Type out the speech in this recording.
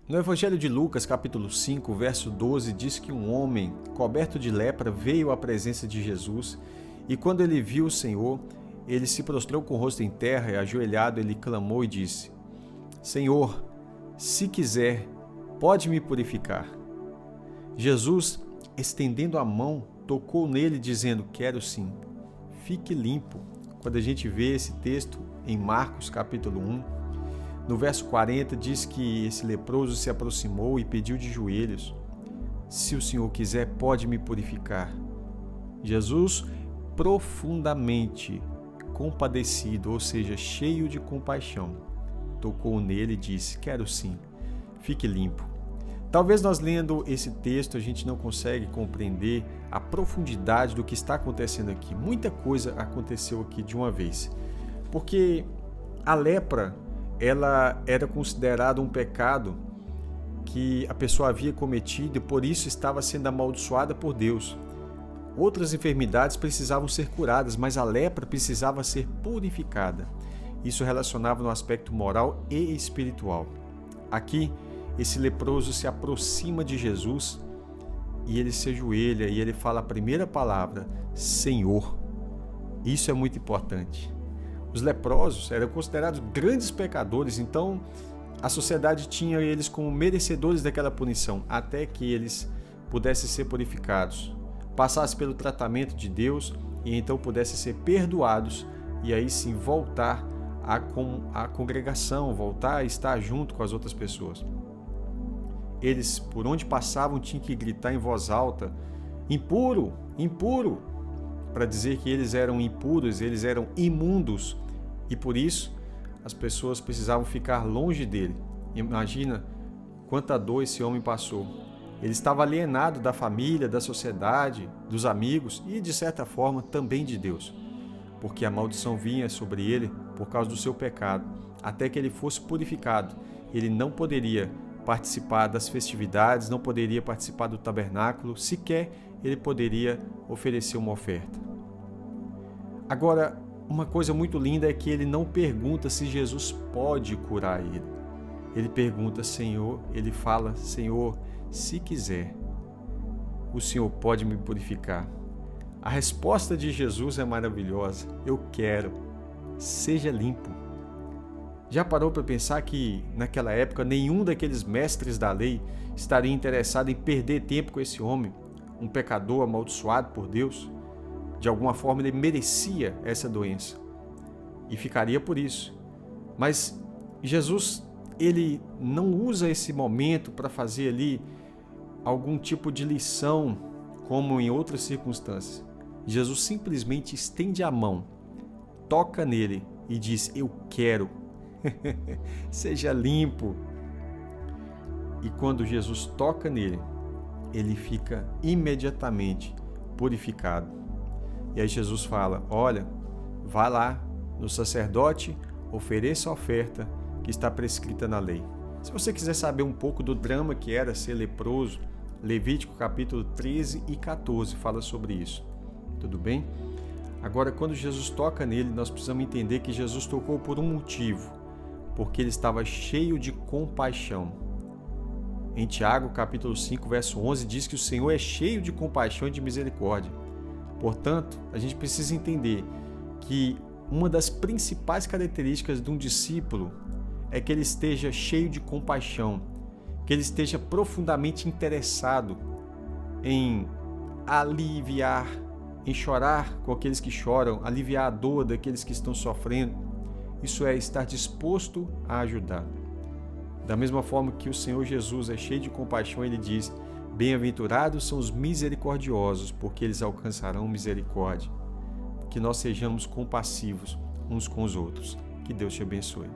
No Evangelho de Lucas, capítulo 5, verso 12, diz que um homem coberto de lepra veio à presença de Jesus e quando ele viu o Senhor, ele se prostrou com o rosto em terra e ajoelhado ele clamou e disse: Senhor, se quiser, pode me purificar. Jesus, estendendo a mão, tocou nele dizendo: quero sim, fique limpo. Quando a gente vê esse texto em Marcos capítulo 1, no verso 40 diz que esse leproso se aproximou e pediu de joelhos: se o Senhor quiser, pode me purificar. Jesus, profundamente compadecido, ou seja, cheio de compaixão, tocou nele e disse: quero sim, fique limpo. Talvez nós lendo esse texto a gente não consegue compreender a profundidade do que está acontecendo aqui. Muita coisa aconteceu aqui de uma vez. Porque a lepra, ela era considerada um pecado que a pessoa havia cometido e por isso estava sendo amaldiçoada por Deus. Outras enfermidades precisavam ser curadas, mas a lepra precisava ser purificada. Isso relacionava no aspecto moral e espiritual. Aqui, esse leproso se aproxima de Jesus e ele se ajoelha e ele fala a primeira palavra: Senhor. Isso é muito importante. Os leprosos eram considerados grandes pecadores, então a sociedade tinha eles como merecedores daquela punição, até que eles pudessem ser purificados, passassem pelo tratamento de Deus e então pudessem ser perdoados e aí sim voltar à congregação, voltar a estar junto com as outras pessoas. Eles, por onde passavam, tinham que gritar em voz alta: impuro, impuro, para dizer que eles eram impuros, eles eram imundos e por isso as pessoas precisavam ficar longe dele. Imagina quanta dor esse homem passou. Ele estava alienado da família, da sociedade, dos amigos e, de certa forma, também de Deus, porque a maldição vinha sobre ele por causa do seu pecado. Até que ele fosse purificado, ele não poderia participar das festividades, não poderia participar do tabernáculo, sequer ele poderia oferecer uma oferta. Agora, uma coisa muito linda é que ele não pergunta se Jesus pode curar ele. Ele pergunta: Senhor, ele fala: Senhor, se quiser, o Senhor pode me purificar. A resposta de Jesus é maravilhosa: eu quero, seja limpo. Já parou para pensar que, naquela época, nenhum daqueles mestres da lei estaria interessado em perder tempo com esse homem, um pecador amaldiçoado por Deus? De alguma forma, ele merecia essa doença e ficaria por isso. Mas Jesus, ele não usa esse momento para fazer ali algum tipo de lição, como em outras circunstâncias. Jesus simplesmente estende a mão, toca nele e diz: eu quero. Seja limpo. E quando Jesus toca nele, ele fica imediatamente purificado. E aí Jesus fala: olha, vá lá no sacerdote, ofereça a oferta que está prescrita na lei. Se você quiser saber um pouco do drama que era ser leproso, Levítico capítulo 13 e 14 fala sobre isso. Tudo bem? Agora, quando Jesus toca nele, nós precisamos entender que Jesus tocou por um motivo, porque ele estava cheio de compaixão. Em Tiago, capítulo 5, verso 11, diz que o Senhor é cheio de compaixão e de misericórdia. Portanto, a gente precisa entender que uma das principais características de um discípulo é que ele esteja cheio de compaixão, que ele esteja profundamente interessado em aliviar, em chorar com aqueles que choram, aliviar a dor daqueles que estão sofrendo. Isso é estar disposto a ajudar. Da mesma forma que o Senhor Jesus é cheio de compaixão, ele diz: bem-aventurados são os misericordiosos, porque eles alcançarão misericórdia. Que nós sejamos compassivos uns com os outros. Que Deus te abençoe.